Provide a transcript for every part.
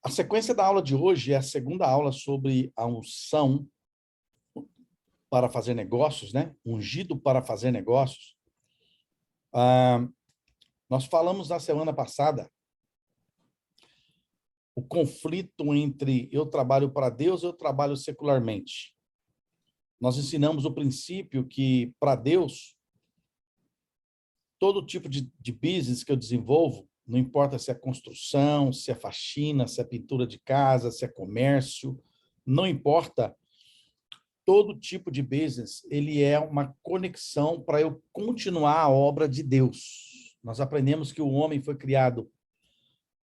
A sequência da aula de hoje é a segunda aula sobre a unção para fazer negócios, né? Ungido para fazer negócios. Nós falamos na semana passada o conflito entre eu trabalho para Deus e eu trabalho secularmente. Nós ensinamos o princípio que, para Deus, todo tipo de business que eu desenvolvo, não importa se é construção, se é faxina, se é pintura de casa, se é comércio, não importa, todo tipo de business, ele é uma conexão para eu continuar a obra de Deus. Nós aprendemos que o homem foi criado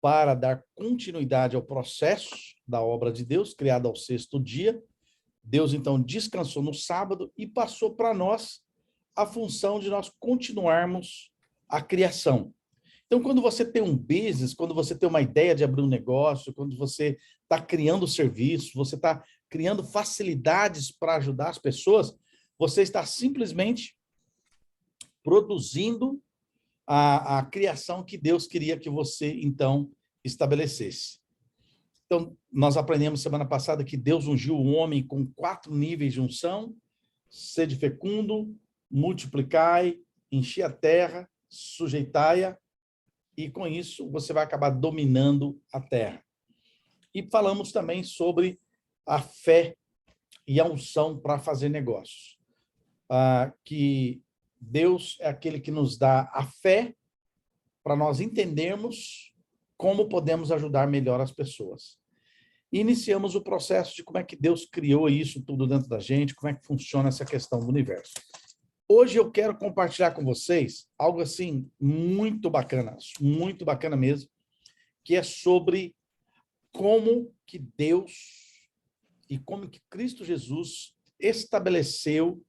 para dar continuidade ao processo da obra de Deus, criado ao sexto dia. Deus, então, descansou no sábado e passou para nós a função de nós continuarmos a criação. Então, quando você tem um business, quando você tem uma ideia de abrir um negócio, quando você está criando serviço, você está criando facilidades para ajudar as pessoas, você está simplesmente produzindo a criação que Deus queria que você, então, estabelecesse. Então, nós aprendemos semana passada que Deus ungiu o homem com 4 níveis de unção: sede fecundo, multiplicai, enchi a terra, sujeitai-a, e com isso você vai acabar dominando a terra. E falamos também sobre a fé e a unção para fazer negócios. Que Deus é aquele que nos dá a fé para nós entendermos como podemos ajudar melhor as pessoas. E iniciamos o processo de como é que Deus criou isso tudo dentro da gente, como é que funciona essa questão do universo. Hoje eu quero compartilhar com vocês algo assim muito bacana mesmo, que é sobre como que Deus e como que Cristo Jesus estabeleceu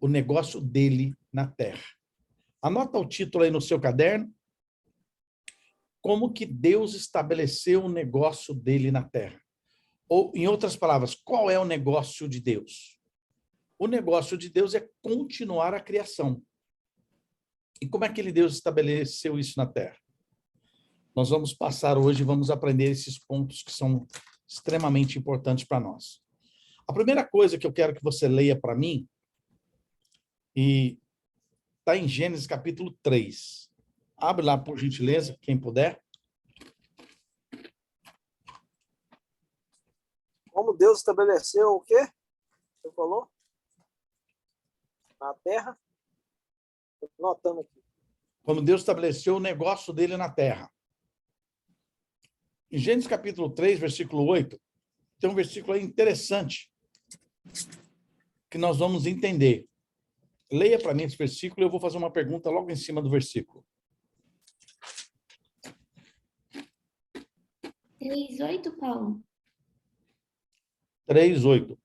o negócio dele na Terra. Anota o título aí no seu caderno. Como que Deus estabeleceu o negócio dele na Terra? Ou, em outras palavras, qual é o negócio de Deus? O negócio de Deus é continuar a criação. E como é que Deus estabeleceu isso na Terra? Nós vamos passar hoje e vamos aprender esses pontos que são extremamente importantes para nós. A primeira coisa que eu quero que você leia para mim, e está em Gênesis capítulo 3. Abre lá, por gentileza, quem puder. Como Deus estabeleceu o quê? Você falou? Na terra? Estou notando aqui. Como Deus estabeleceu o negócio dele na terra. Em Gênesis capítulo 3, versículo 8, tem um versículo aí interessante que nós vamos entender. Leia para mim esse versículo e eu vou fazer uma pergunta logo em cima do versículo. 3:8, Paulo. 3:8.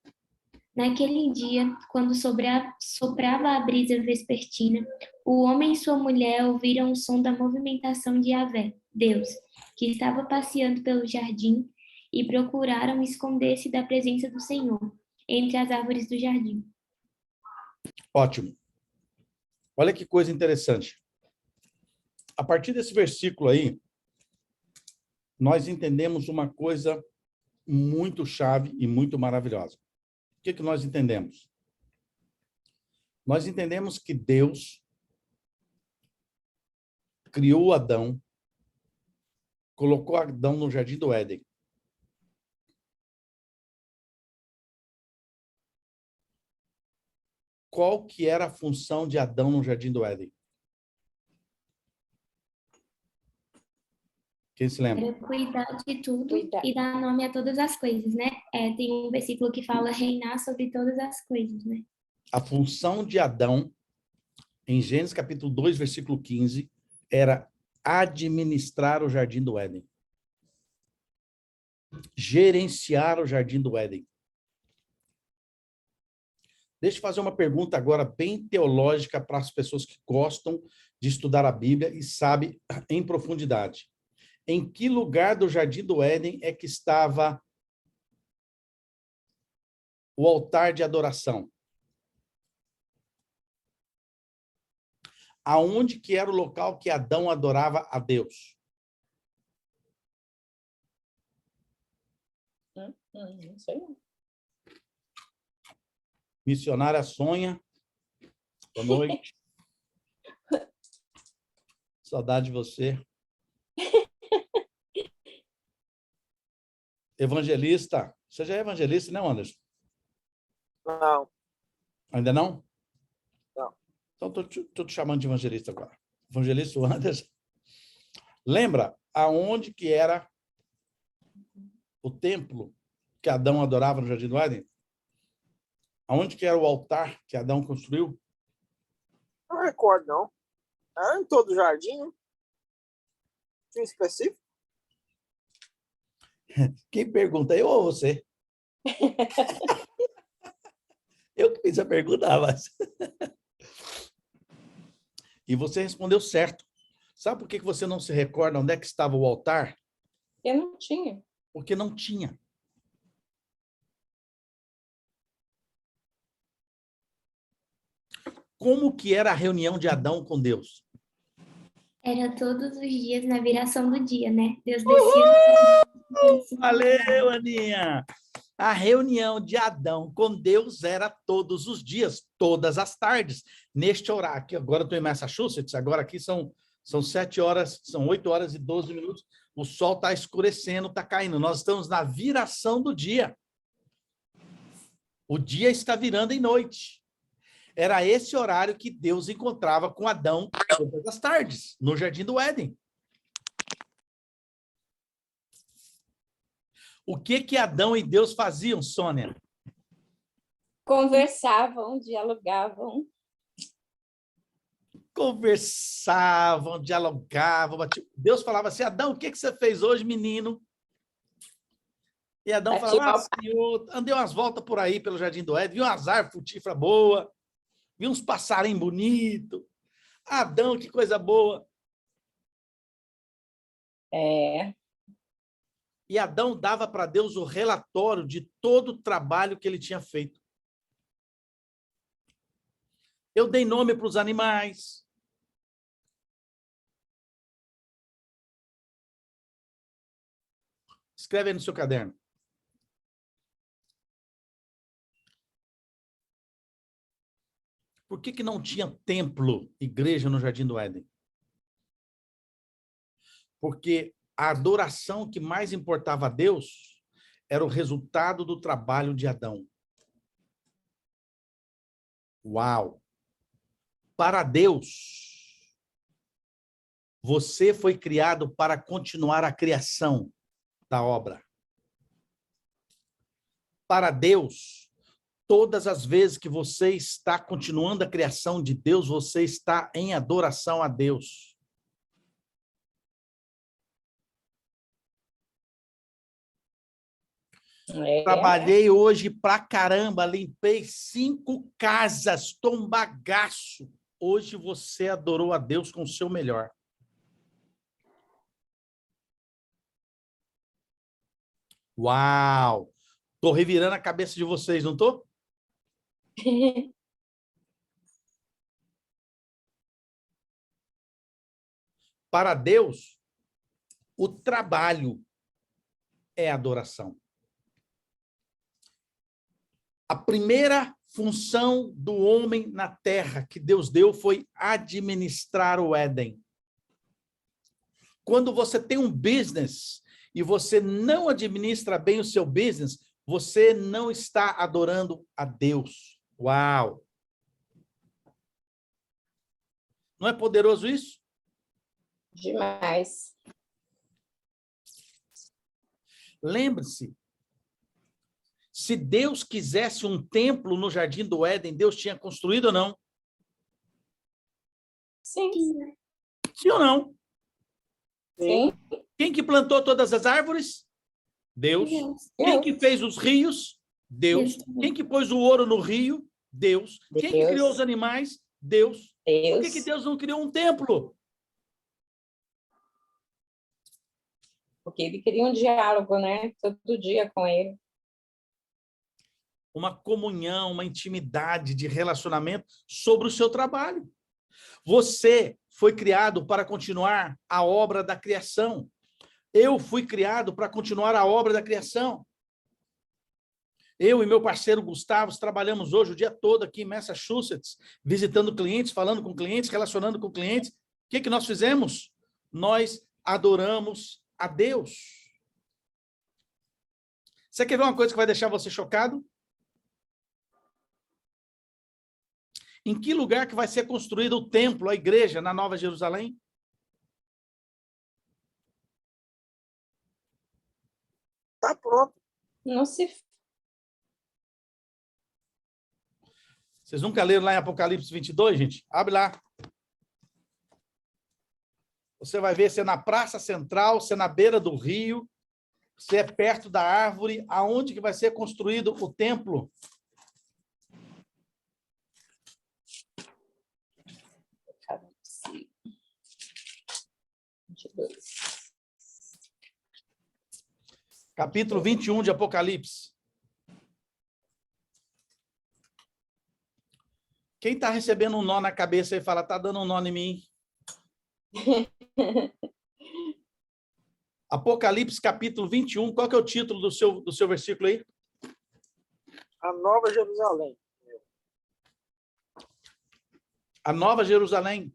Naquele dia, quando soprava a brisa vespertina, o homem e sua mulher ouviram o som da movimentação de Yahvé, Deus, que estava passeando pelo jardim, e procuraram esconder-se da presença do Senhor, entre as árvores do jardim. Ótimo. Olha que coisa interessante. A partir desse versículo aí, nós entendemos uma coisa muito chave e muito maravilhosa. O que nós entendemos? Nós entendemos que Deus criou Adão, colocou Adão no jardim do Éden. Qual que era a função de Adão no jardim do Éden? Quem se lembra? Era cuidar de tudo e dar nome a todas as coisas, né? Tem um versículo que fala reinar sobre todas as coisas, né? A função de Adão, em Gênesis capítulo 2, versículo 15, era administrar o jardim do Éden. Gerenciar o jardim do Éden. Deixa eu fazer uma pergunta agora bem teológica para as pessoas que gostam de estudar a Bíblia e sabem em profundidade. Em que lugar do jardim do Éden é que estava o altar de adoração? Aonde que era o local que Adão adorava a Deus? Não sei não. Missionária Sônia. Boa noite. Saudade de você. Evangelista. Você já é evangelista, né, Anderson? Não, Ainda não? não. Então, estou te chamando de evangelista agora. Evangelista Anderson. Lembra aonde que era o templo que Adão adorava no Jardim do Éden? Aonde que era o altar que Adão construiu? Não recordo, não. Era em todo o jardim, né? Tinha um específico? Quem pergunta, eu ou você? Eu que fiz a pergunta, mas... E você respondeu certo. Sabe por que você não se recorda onde é que estava o altar? Eu não tinha. Porque não tinha. Como que era a reunião de Adão com Deus? Era todos os dias na viração do dia, né? Deus descia. Valeu, Aninha! A reunião de Adão com Deus era todos os dias, todas as tardes, neste horário. Aqui, agora eu estou em Massachusetts, agora aqui são 7 horas, são 8 horas e 12 minutos. O sol está escurecendo, está caindo. Nós estamos na viração do dia. O dia está virando em noite. Era esse horário que Deus encontrava com Adão todas as tardes, no Jardim do Éden. O que Adão e Deus faziam, Sônia? Conversavam, dialogavam. Conversavam, dialogavam. Deus falava assim, Adão, o que você fez hoje, menino? E Adão falava, Senhor, andei umas voltas por aí, pelo Jardim do Éden, vi umas árvores frutíferas boas, vi uns passarinhos bonitos. Adão, que coisa boa. É. E Adão dava para Deus o relatório de todo o trabalho que ele tinha feito. Eu dei nome para os animais. Escreve aí no seu caderno. Por que não tinha templo, igreja no Jardim do Éden? Porque a adoração que mais importava a Deus era o resultado do trabalho de Adão. Uau! Para Deus, você foi criado para continuar a criação da obra. Para Deus, todas as vezes que você está continuando a criação de Deus, você está em adoração a Deus. Trabalhei hoje pra caramba, limpei 5 casas, tô um bagaço. Hoje você adorou a Deus com o seu melhor. Uau! Tô revirando a cabeça de vocês, não tô? Para Deus, o trabalho é adoração. A primeira função do homem na terra que Deus deu foi administrar o Éden. Quando você tem um business e você não administra bem o seu business, você não está adorando a Deus. Uau! Não é poderoso isso? Demais. Lembre-se, se Deus quisesse um templo no Jardim do Éden, Deus tinha construído ou não? Sim. Sim ou não? Sim. Quem que plantou todas as árvores? Deus. Quem que fez os rios? Deus. Quem que pôs o ouro no rio? Deus. Quem que criou os animais? Deus. Por que Deus não criou um templo? Porque ele queria um diálogo, né? Todo dia com ele. Uma comunhão, uma intimidade de relacionamento sobre o seu trabalho. Você foi criado para continuar a obra da criação. Eu fui criado para continuar a obra da criação. Eu e meu parceiro Gustavo trabalhamos hoje o dia todo aqui em Massachusetts, visitando clientes, falando com clientes, relacionando com clientes. O que nós fizemos? Nós adoramos a Deus. Você quer ver uma coisa que vai deixar você chocado? Em que lugar que vai ser construído o templo, a igreja, na Nova Jerusalém? Tá pronto. Não se... Vocês nunca leram lá em Apocalipse 22, gente? Abre lá. Você vai ver se é na praça central, se é na beira do rio, se é perto da árvore, aonde que vai ser construído o templo. Capítulo 21 de Apocalipse. Quem está recebendo um nó na cabeça e fala, está dando um nó em mim? Apocalipse, capítulo 21. Qual que é o título do seu versículo aí? A Nova Jerusalém. A Nova Jerusalém.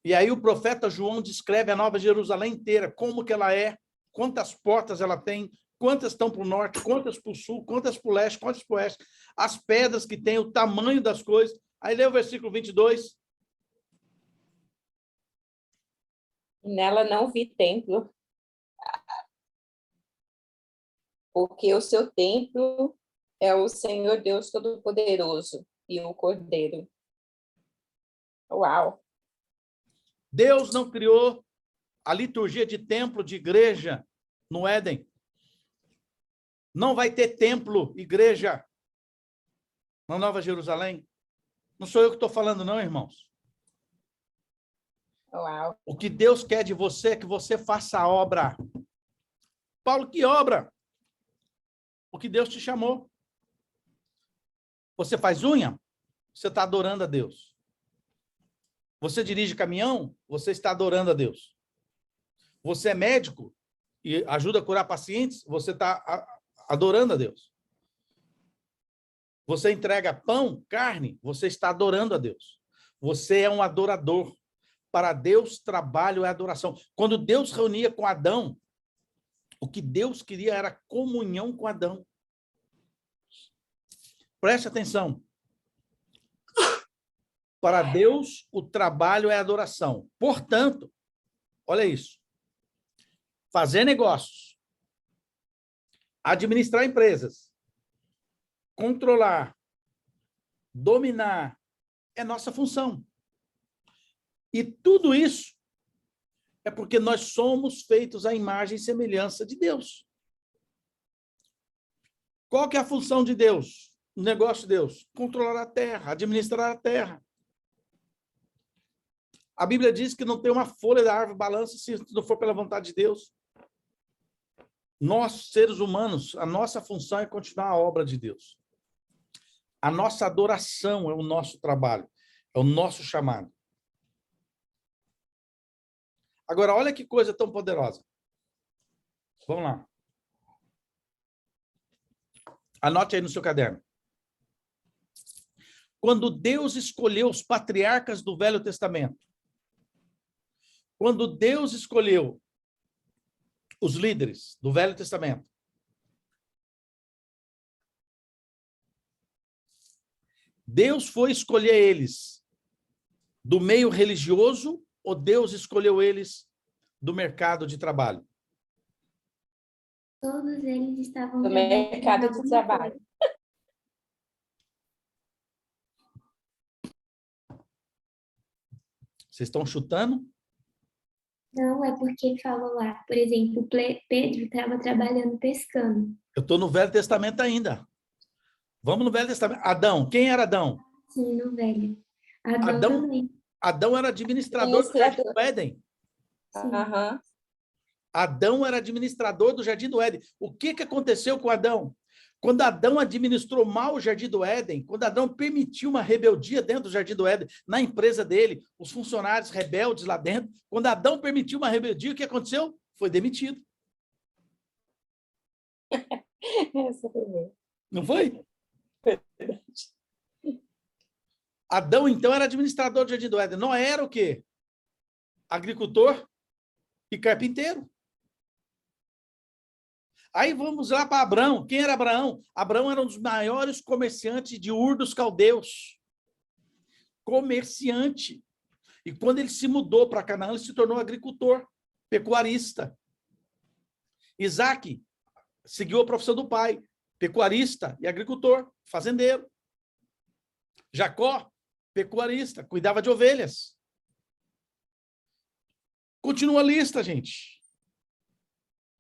E aí o profeta João descreve a Nova Jerusalém inteira, como que ela é, quantas portas ela tem, quantas estão para o norte, quantas para o sul, quantas para o leste, quantas para o oeste, as pedras que tem, o tamanho das coisas. Aí lê o versículo 22. Nela não vi templo, porque o seu templo é o Senhor Deus Todo-Poderoso e o Cordeiro. Uau! Deus não criou a liturgia de templo, de igreja no Éden. Não vai ter templo, igreja na Nova Jerusalém. Não sou eu que estou falando, não, irmãos. Uau! O que Deus quer de você é que você faça a obra. Paulo, que obra? O que Deus te chamou. Você faz unha? Você está adorando a Deus. Você dirige caminhão? Você está adorando a Deus. Você é médico e ajuda a curar pacientes? Você está adorando a Deus. Você entrega pão, carne? Você está adorando a Deus. Você é um adorador. Para Deus, trabalho é adoração. Quando Deus reunia com Adão, o que Deus queria era comunhão com Adão. Preste atenção. Para Deus, o trabalho é adoração. Portanto, olha isso. Fazer negócios, administrar empresas, controlar, dominar, é nossa função. E tudo isso é porque nós somos feitos à imagem e semelhança de Deus. Qual que é a função de Deus? O negócio de Deus? Controlar a terra, administrar a terra. A Bíblia diz que não tem uma folha da árvore balança se não for pela vontade de Deus. Nós, seres humanos, a nossa função é continuar a obra de Deus. A nossa adoração é o nosso trabalho, é o nosso chamado. Agora, olha que coisa tão poderosa. Vamos lá. Anote aí no seu caderno. Quando Deus escolheu os patriarcas do Velho Testamento, quando Deus escolheu os líderes do Velho Testamento, Deus foi escolher eles do meio religioso ou Deus escolheu eles do mercado de trabalho? Todos eles estavam Do trabalhando em mercado de alguma trabalho. coisa. Vocês estão chutando? Não, é porque falou lá, por exemplo, Pedro estava trabalhando pescando. Eu estou no Velho Testamento ainda. Vamos no Velho Testamento. Adão, quem era Adão? Sim, no velho. Adão Adão, também. Adão era administrador do Jardim do Éden. Sim. Aham. Adão era administrador do Jardim do Éden. O que aconteceu com Adão? Quando Adão administrou mal o Jardim do Éden, quando Adão permitiu uma rebeldia dentro do Jardim do Éden, na empresa dele, os funcionários rebeldes lá dentro, quando Adão permitiu uma rebeldia, o que aconteceu? Foi demitido. Essa foi boa. Não foi? Verdade. Adão, então, era administrador do Jardim do Éden. Noé era o quê? Agricultor e carpinteiro. Aí vamos lá para Abrão. Quem era Abraão? Abraão era um dos maiores comerciantes de Ur dos Caldeus. Comerciante. E quando ele se mudou para Canaã, ele se tornou agricultor, pecuarista. Isaac seguiu a profissão do pai, pecuarista e agricultor, fazendeiro. Jacó, pecuarista, cuidava de ovelhas. Continua a lista, gente.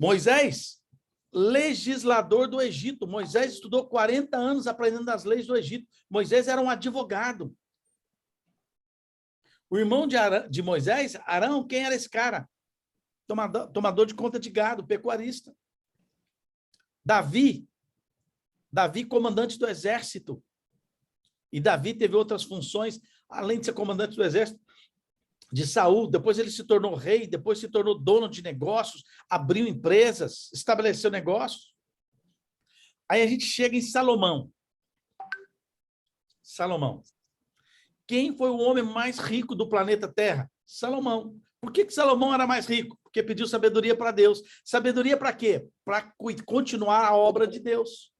Moisés, legislador do Egito. Moisés estudou 40 anos aprendendo as leis do Egito. Moisés era um advogado. O irmão de Moisés, Arão, quem era esse cara? Tomador de conta de gado, pecuarista. Davi, comandante do exército. E Davi teve outras funções, além de ser comandante do exército, de Saul. Depois ele se tornou rei, depois se tornou dono de negócios, abriu empresas, estabeleceu negócios. Aí a gente chega em Salomão. Salomão. Quem foi o homem mais rico do planeta Terra? Salomão. Por que Salomão era mais rico? Porque pediu sabedoria para Deus. Sabedoria para quê? Para continuar a obra de Deus.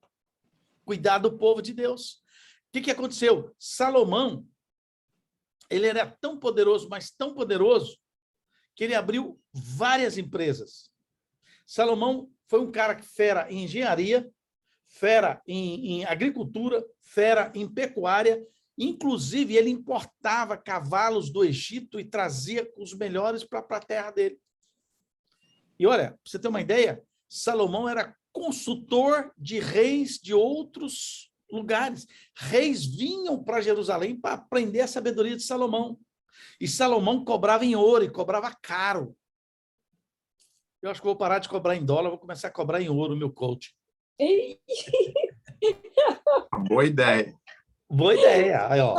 Cuidar do povo de Deus. O que aconteceu? Salomão, ele era tão poderoso, mas tão poderoso, que ele abriu várias empresas. Salomão foi um cara que fera em engenharia, fera em agricultura, fera em pecuária. Inclusive, ele importava cavalos do Egito e trazia os melhores para a terra dele. E olha, para você ter uma ideia, Salomão era consultor de reis de outros lugares. Reis vinham para Jerusalém para aprender a sabedoria de Salomão. E Salomão cobrava em ouro e cobrava caro. Eu acho que vou parar de cobrar em dólar, vou começar a cobrar em ouro o meu coach. Boa ideia. Boa ideia. Aí, ó.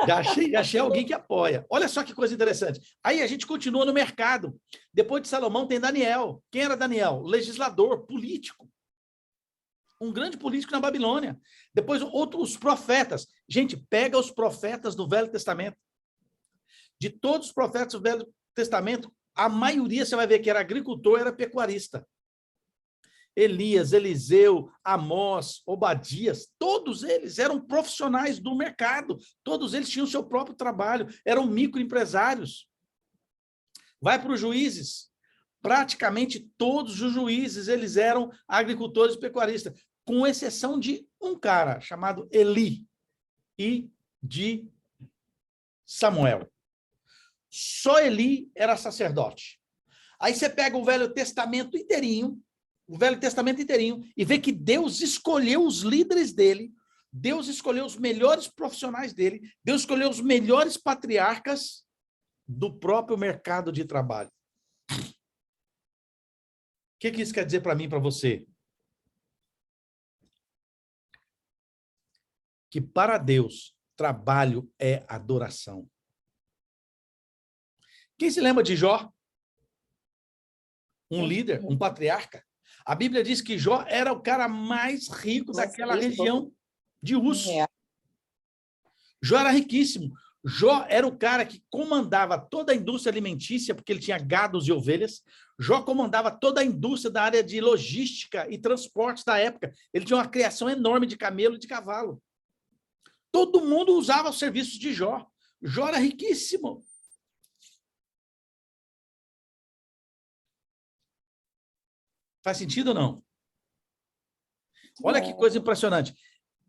Já achei alguém que apoia. Olha só que coisa interessante. Aí a gente continua no mercado. Depois de Salomão tem Daniel. Quem era Daniel? Legislador, político. Um grande político na Babilônia. Depois os profetas. Gente, pega os profetas do Velho Testamento. De todos os profetas do Velho Testamento, a maioria você vai ver que era agricultor, era pecuarista. Elias, Eliseu, Amós, Obadias, todos eles eram profissionais do mercado, todos eles tinham seu próprio trabalho, eram microempresários. Vai para os juízes, praticamente todos os juízes eles eram agricultores e pecuaristas, com exceção de um cara chamado Eli e de Samuel. Só Eli era sacerdote. Aí você pega o Velho Testamento inteirinho, e vê que Deus escolheu os líderes dele, Deus escolheu os melhores profissionais dele, Deus escolheu os melhores patriarcas do próprio mercado de trabalho. O que isso quer dizer para mim e para você? Que para Deus, trabalho é adoração. Quem se lembra de Jó? Um líder, um patriarca. A Bíblia diz que Jó era o cara mais rico daquela região de Uz. Jó era riquíssimo. Jó era o cara que comandava toda a indústria alimentícia, porque ele tinha gados e ovelhas. Jó comandava toda a indústria da área de logística e transportes da época. Ele tinha uma criação enorme de camelo e de cavalo. Todo mundo usava os serviços de Jó. Jó era riquíssimo. Faz sentido ou não? Olha que coisa impressionante.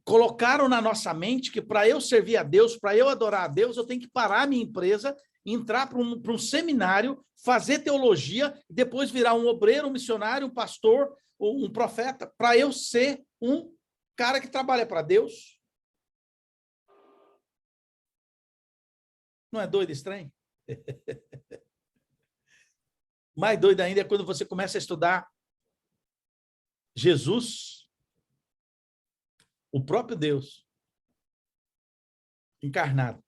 Colocaram na nossa mente que para eu servir a Deus, para eu adorar a Deus, eu tenho que parar a minha empresa, entrar para um seminário, fazer teologia, depois virar um obreiro, um missionário, um pastor, um profeta, para eu ser um cara que trabalha para Deus. Não é doido estranho? Mais doido ainda é quando você começa a estudar Jesus, o próprio Deus, encarnado.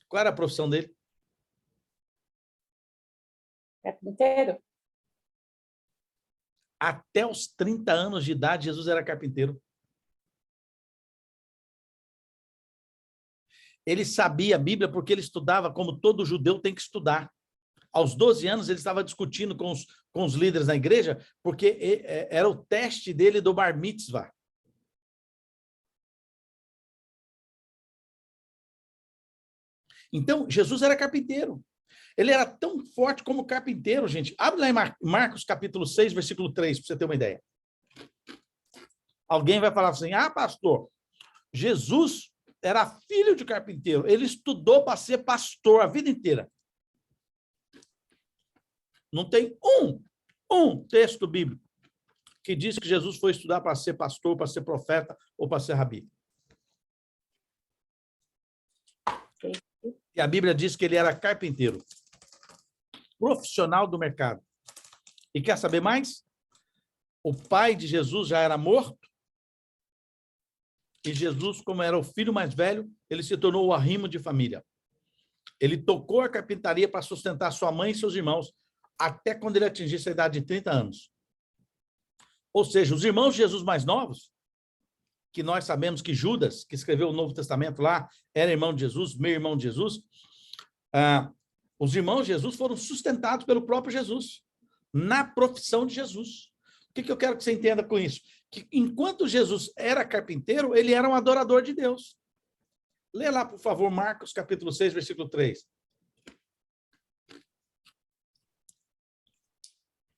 Qual era a profissão dele? Carpinteiro. Até os 30 anos de idade, Jesus era carpinteiro. Ele sabia a Bíblia porque ele estudava como todo judeu tem que estudar. Aos 12 anos, ele estava discutindo com os líderes da igreja, porque era o teste dele do bar mitzvah. Então, Jesus era carpinteiro. Ele era tão forte como carpinteiro, gente. Abre lá em Marcos, capítulo 6, versículo 3, para você ter uma ideia. Alguém vai falar assim, pastor, Jesus era filho de carpinteiro. Ele estudou para ser pastor a vida inteira. Não tem um texto bíblico que diz que Jesus foi estudar para ser pastor, para ser profeta ou para ser rabi. E a Bíblia diz que ele era carpinteiro, profissional do mercado. E quer saber mais? O pai de Jesus já era morto. E Jesus, como era o filho mais velho, ele se tornou o arrimo de família. Ele tocou a carpintaria para sustentar sua mãe e seus irmãos, até quando ele atingisse a idade de 30 anos. Ou seja, os irmãos de Jesus mais novos, que nós sabemos que Judas, que escreveu o Novo Testamento lá, era irmão de Jesus, meio irmão de Jesus, os irmãos de Jesus foram sustentados pelo próprio Jesus, na profissão de Jesus. O que eu quero que você entenda com isso? Que enquanto Jesus era carpinteiro, ele era um adorador de Deus. Lê lá, por favor, Marcos, capítulo 6, versículo 3.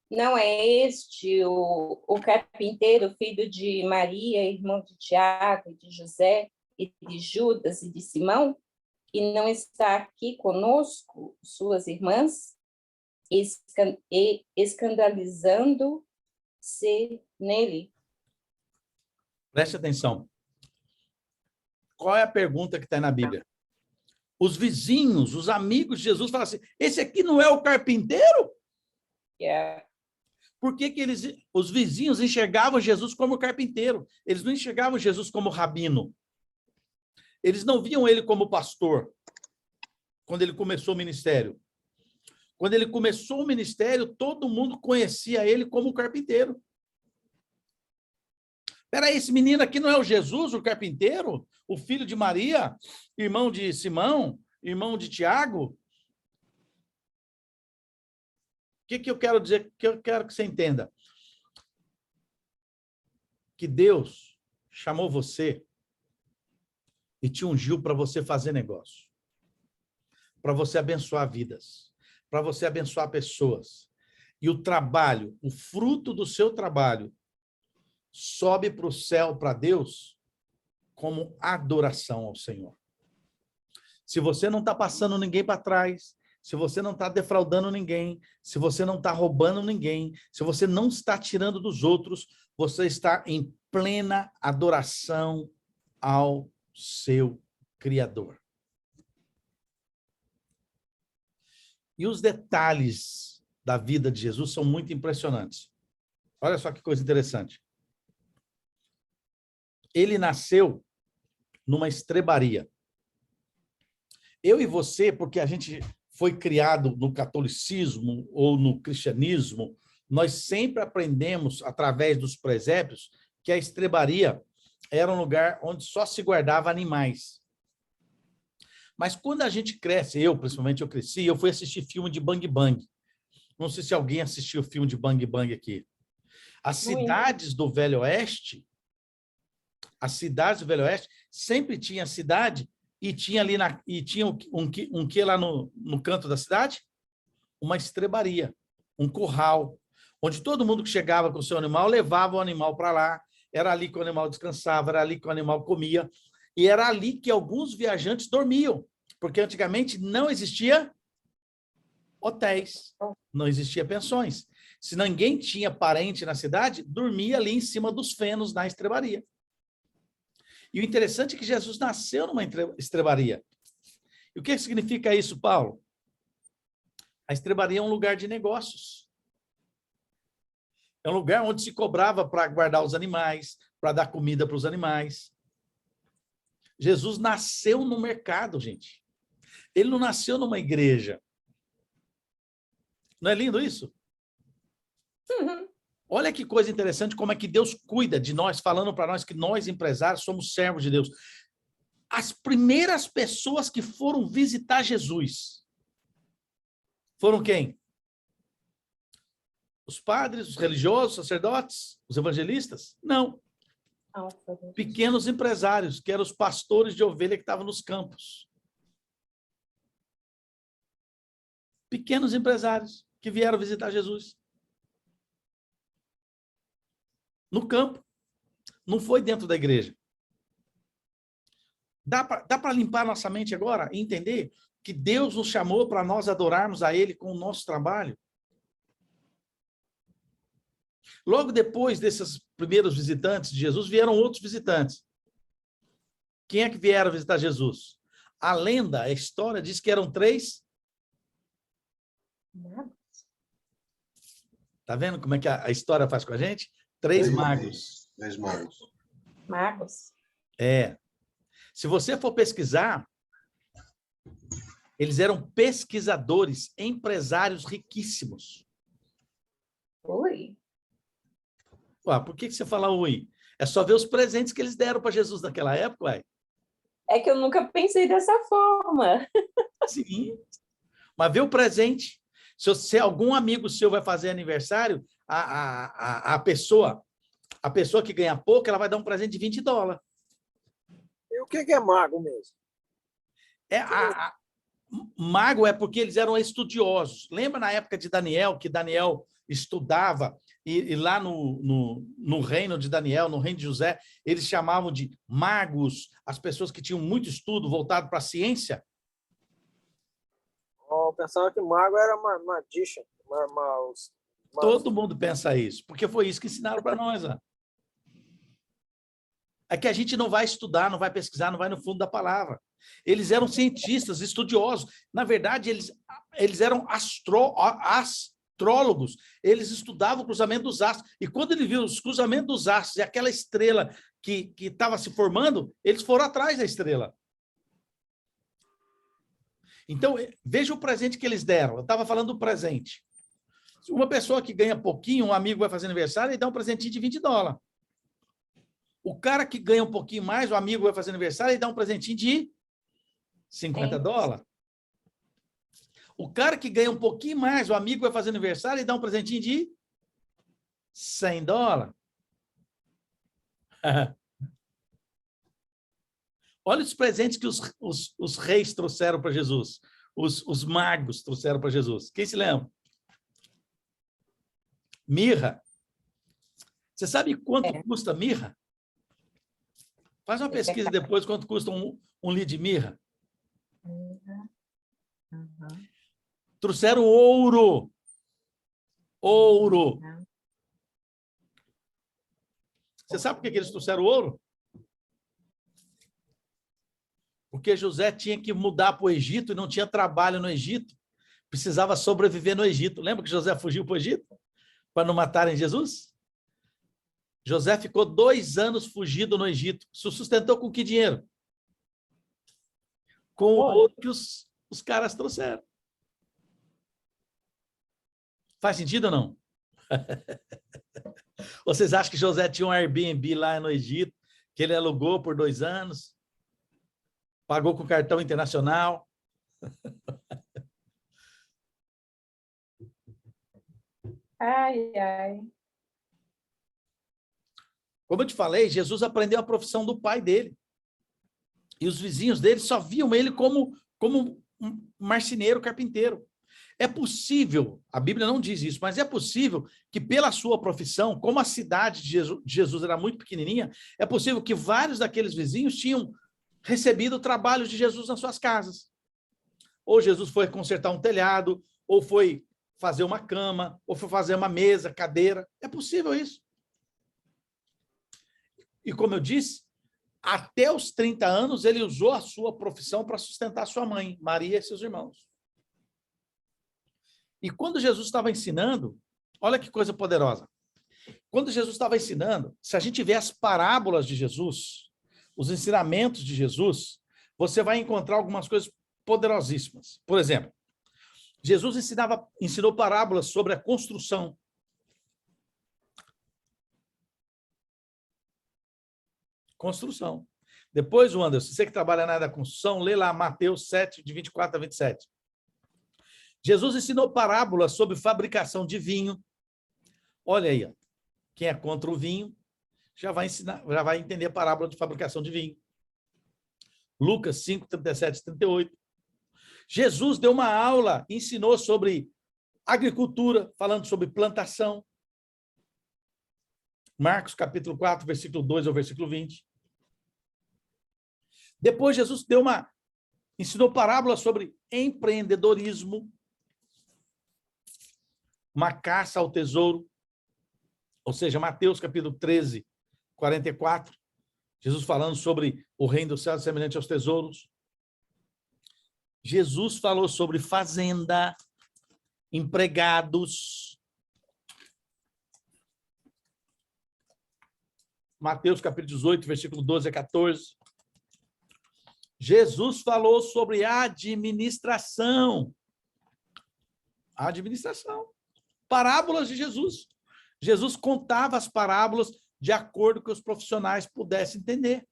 Não é este o carpinteiro, filho de Maria, irmão de Tiago, de José, e de Judas e de Simão? E não está aqui conosco suas irmãs, escandalizando-se nele? Preste atenção. Qual é a pergunta que está na Bíblia? Os vizinhos, os amigos de Jesus falam assim, esse aqui não é o carpinteiro? Por que os vizinhos enxergavam Jesus como carpinteiro? Eles não enxergavam Jesus como rabino. Eles não viam ele como pastor, quando ele começou o ministério. Quando ele começou o ministério, todo mundo conhecia ele como carpinteiro. Espera aí, esse menino aqui não é o Jesus, o carpinteiro? O filho de Maria, irmão de Simão, irmão de Tiago? O que eu quero dizer? Que eu quero que você entenda. Que Deus chamou você e te ungiu para você fazer negócio. Para você abençoar vidas. Para você abençoar pessoas. E o trabalho, o fruto do seu trabalho, sobe para o céu, para Deus, como adoração ao Senhor. Se você não está passando ninguém para trás, se você não está defraudando ninguém, se você não está roubando ninguém, se você não está tirando dos outros, você está em plena adoração ao seu Criador. E os detalhes da vida de Jesus são muito impressionantes. Olha só que coisa interessante. Ele nasceu numa estrebaria. Eu e você, porque a gente foi criado no catolicismo ou no cristianismo, nós sempre aprendemos, através dos presépios, que a estrebaria era um lugar onde só se guardava animais. Mas quando a gente cresce, principalmente eu cresci, eu fui assistir filme de Bang Bang. Não sei se alguém assistiu o filme de Bang Bang aqui. As cidades do Velho Oeste, sempre tinha a cidade e tinha ali tinha um que lá no canto da cidade? Uma estrebaria, um curral, onde todo mundo que chegava com o seu animal levava o animal para lá. Era ali que o animal descansava, era ali que o animal comia, e era ali que alguns viajantes dormiam, porque antigamente não existia hotéis, não existia pensões. Se ninguém tinha parente na cidade, dormia ali em cima dos fenos na estrebaria. E o interessante é que Jesus nasceu numa estrebaria. E o que significa isso, Paulo? A estrebaria é um lugar de negócios. É um lugar onde se cobrava para guardar os animais, para dar comida para os animais. Jesus nasceu no mercado, gente. Ele não nasceu numa igreja. Não é lindo isso? Uhum. Olha que coisa interessante, como é que Deus cuida de nós, falando para nós que nós, empresários, somos servos de Deus. As primeiras pessoas que foram visitar Jesus foram quem? Os padres, os religiosos, os sacerdotes, os evangelistas? Não. Pequenos empresários, que eram os pastores de ovelha que estavam nos campos. Pequenos empresários que vieram visitar Jesus. No campo. Não foi dentro da igreja. Dá para limpar nossa mente agora e entender que Deus nos chamou para nós adorarmos a Ele com o nosso trabalho? Logo depois desses primeiros visitantes de Jesus, vieram outros visitantes. Quem é que vieram visitar Jesus? A lenda, a história diz que eram 3. Tá vendo como é que a história faz com a gente? 3 magos. 3 magos. Magos? É. Se você for pesquisar, eles eram pesquisadores, empresários riquíssimos. Oi. Ué, por que você fala oi? É só ver os presentes que eles deram para Jesus naquela época, ué. É que eu nunca pensei dessa forma. Sim. Mas vê o presente. Se algum amigo seu vai fazer aniversário, a pessoa que ganha pouco, ela vai dar um presente de $20. E o que é mago mesmo? Mago é porque eles eram estudiosos. Lembra na época de Daniel, que Daniel estudava, e lá no reino de Daniel, no reino de José, eles chamavam de magos as pessoas que tinham muito estudo voltado para a ciência? Eu pensava que mago era magician. Todo mundo pensa isso, porque foi isso que ensinaram para nós. Ó. É que a gente não vai estudar, não vai pesquisar, não vai no fundo da palavra. Eles eram cientistas, estudiosos. Na verdade, eles eram astrólogos. Eles estudavam o cruzamento dos astros. E quando ele viu os cruzamentos dos astros e aquela estrela que estava se formando, eles foram atrás da estrela. Então, veja o presente que eles deram. Eu estava falando do presente. Uma pessoa que ganha pouquinho, um amigo vai fazer aniversário e dá um presentinho de $20. O cara que ganha um pouquinho mais, o amigo vai fazer aniversário e dá um presentinho de $50. O cara que ganha um pouquinho mais, o amigo vai fazer aniversário e dá um presentinho de $100. Olha os presentes que os reis trouxeram para Jesus. Os magos trouxeram para Jesus. Quem se lembra? Mirra. Você sabe quanto custa mirra? Faz uma pesquisa depois, quanto custa um litro de mirra. Trouxeram ouro. Ouro. Você sabe por que eles trouxeram ouro? Porque José tinha que mudar para o Egito e não tinha trabalho no Egito. Precisava sobreviver no Egito. Lembra que José fugiu para o Egito? Para não matarem Jesus? José ficou 2 anos fugido no Egito. Se sustentou com que dinheiro? Com o ouro que os caras trouxeram. Faz sentido ou não? Vocês acham que José tinha um Airbnb lá no Egito, que ele alugou por 2 anos? Pagou com cartão internacional? Ai, ai. Como eu te falei, Jesus aprendeu a profissão do pai dele. E os vizinhos dele só viam ele como um marceneiro, carpinteiro. É possível, a Bíblia não diz isso, mas é possível que pela sua profissão, como a cidade de Jesus era muito pequenininha, é possível que vários daqueles vizinhos tinham recebido o trabalho de Jesus nas suas casas. Ou Jesus foi consertar um telhado, ou foi fazer uma cama, ou foi fazer uma mesa, cadeira. É possível isso. E como eu disse, até os 30 anos, ele usou a sua profissão para sustentar sua mãe, Maria e seus irmãos. E quando Jesus estava ensinando, olha que coisa poderosa. Quando Jesus estava ensinando, se a gente vê as parábolas de Jesus, os ensinamentos de Jesus, você vai encontrar algumas coisas poderosíssimas. Por exemplo, Jesus ensinou parábolas sobre a construção. Construção. Depois, Anderson, você que trabalha na área da construção, lê lá Mateus 7, de 24 a 27. Jesus ensinou parábolas sobre fabricação de vinho. Olha aí, ó. Quem é contra o vinho já vai entender a parábola de fabricação de vinho. Lucas 5, 37 e 38. Jesus deu uma aula, ensinou sobre agricultura, falando sobre plantação. Marcos, capítulo 4, versículo 2 ao versículo 20. Depois, Jesus ensinou parábolas sobre empreendedorismo, uma caça ao tesouro, ou seja, Mateus, capítulo 13, 44. Jesus falando sobre o reino do céu semelhante aos tesouros. Jesus falou sobre fazenda, empregados. Mateus, capítulo 18, versículo 12 a 14. Jesus falou sobre administração. Administração. Parábolas de Jesus. Jesus contava as parábolas de acordo com que os profissionais pudessem entender.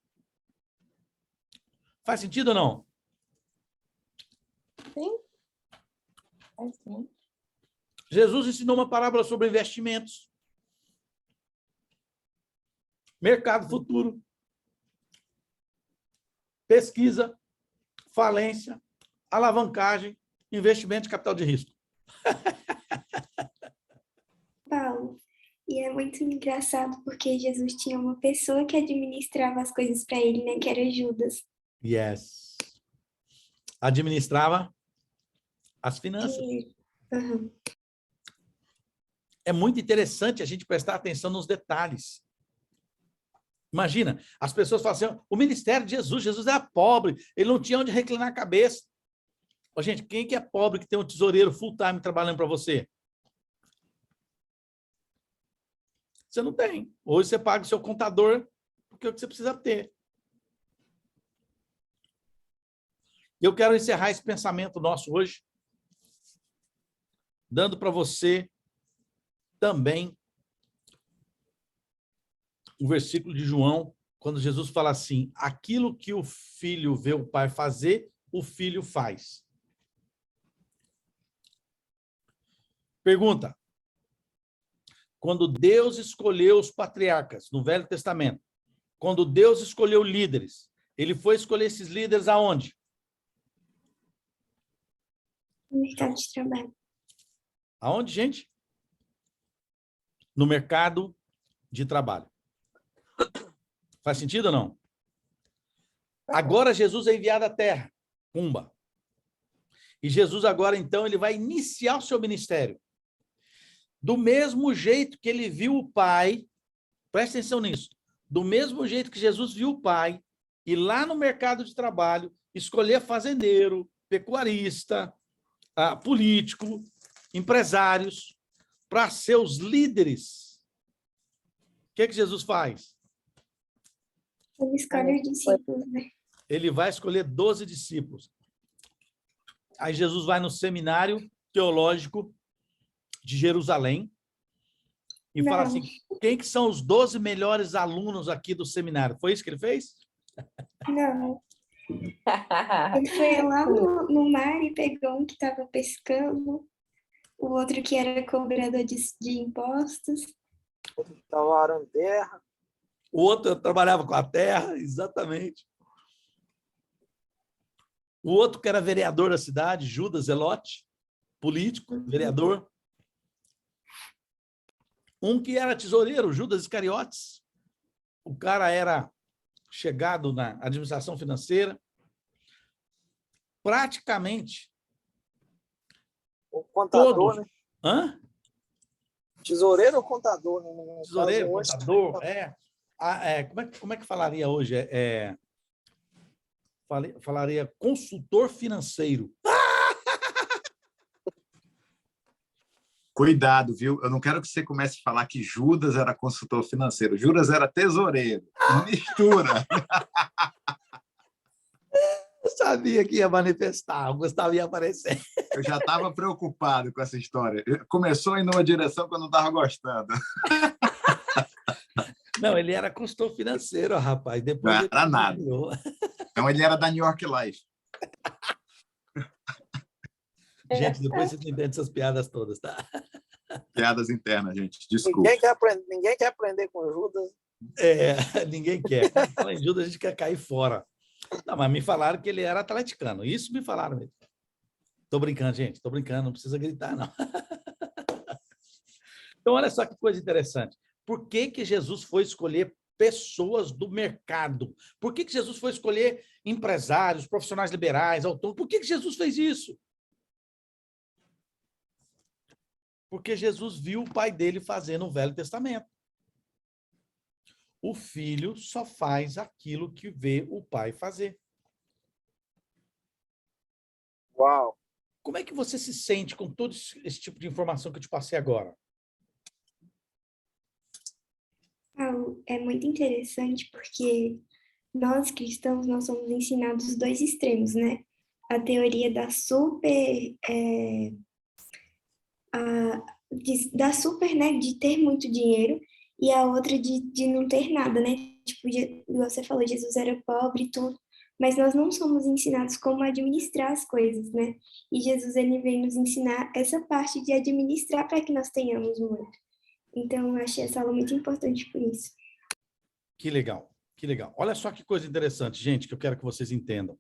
Faz sentido ou não? Sim. Faz sim. Jesus ensinou uma parábola sobre investimentos. Mercado futuro. Pesquisa, falência, alavancagem, investimento de capital de risco. Paulo, e é muito engraçado porque Jesus tinha uma pessoa que administrava as coisas para ele, né? Que era Judas. Yes. Administrava as finanças. Uhum. É muito interessante a gente prestar atenção nos detalhes. Imagina, as pessoas falam assim, o ministério de Jesus era pobre, ele não tinha onde reclinar a cabeça. Ô, gente, quem que é pobre que tem um tesoureiro full time trabalhando para você? Você não tem. Hoje você paga o seu contador, porque é o que você precisa ter. Eu quero encerrar esse pensamento nosso hoje, dando para você também o versículo de João, quando Jesus fala assim, aquilo que o filho vê o pai fazer, o filho faz. Pergunta. Quando Deus escolheu os patriarcas no Velho Testamento, quando Deus escolheu líderes, ele foi escolher esses líderes aonde? No mercado de trabalho. Aonde, gente? No mercado de trabalho. Faz sentido ou não? Agora Jesus é enviado à terra. Pumba. E Jesus agora, então, ele vai iniciar o seu ministério. Do mesmo jeito que ele viu o Pai, presta atenção nisso, do mesmo jeito que Jesus viu o Pai, ir lá no mercado de trabalho, escolher fazendeiro, pecuarista, político, empresários, para ser os líderes. O que Jesus faz? Ele escolhe os discípulos, né? Ele vai escolher 12 discípulos. Aí Jesus vai no seminário teológico de Jerusalém e fala assim, quem que são os 12 melhores alunos aqui do seminário? Foi isso que ele fez? Não. Ele foi lá no mar e pegou um que estava pescando, o outro que era cobrador de impostos. O outro estava arando terra. O outro trabalhava com a terra, exatamente. O outro que era vereador da cidade, Judas Zelote, político, vereador. Um que era tesoureiro, Judas Iscariotes. O cara era chegado na administração financeira. Praticamente. O contador, todos. né? Hã? Tesoureiro ou contador? Né? Tesoureiro, contador, como é que falaria hoje? Falaria consultor financeiro. Cuidado, viu? Eu não quero que você comece a falar que Judas era consultor financeiro. Judas era tesoureiro. Mistura. Eu sabia que ia manifestar, o Gustavo ia aparecer. Eu já estava preocupado com essa história. Começou em uma direção que eu não estava gostando. Não, ele era consultor financeiro, rapaz. Depois Não ele era nada. virou. Então, ele era da New York Life. Gente, depois vocês entendem essas piadas todas, tá? Piadas internas, gente. Desculpa. Ninguém quer aprender com Judas. Ninguém quer. Quando fala em Judas, a gente quer cair fora. Não, mas me falaram que ele era atleticano. Isso me falaram mesmo. Tô brincando, gente. Tô brincando. Não precisa gritar, não. Então, olha só que coisa interessante. Por que que Jesus foi escolher pessoas do mercado? Por que que Jesus foi escolher empresários, profissionais liberais, autônomos? Por que que Jesus fez isso? Porque Jesus viu o pai dele fazendo o Velho Testamento. O filho só faz aquilo que vê o pai fazer. Uau! Como é que você se sente com todo esse tipo de informação que eu te passei agora? É muito interessante porque nós cristãos, nós somos ensinados os dois extremos, né? A teoria da super, né, de ter muito dinheiro, e a outra de não ter nada, né? Tipo, igual você falou, Jesus era pobre e tudo, mas nós não somos ensinados como administrar as coisas, né? E Jesus, ele vem nos ensinar essa parte de administrar para que nós tenhamos muito. Então, eu achei essa aula muito importante por isso. Que legal, que legal. Olha só que coisa interessante, gente, que eu quero que vocês entendam.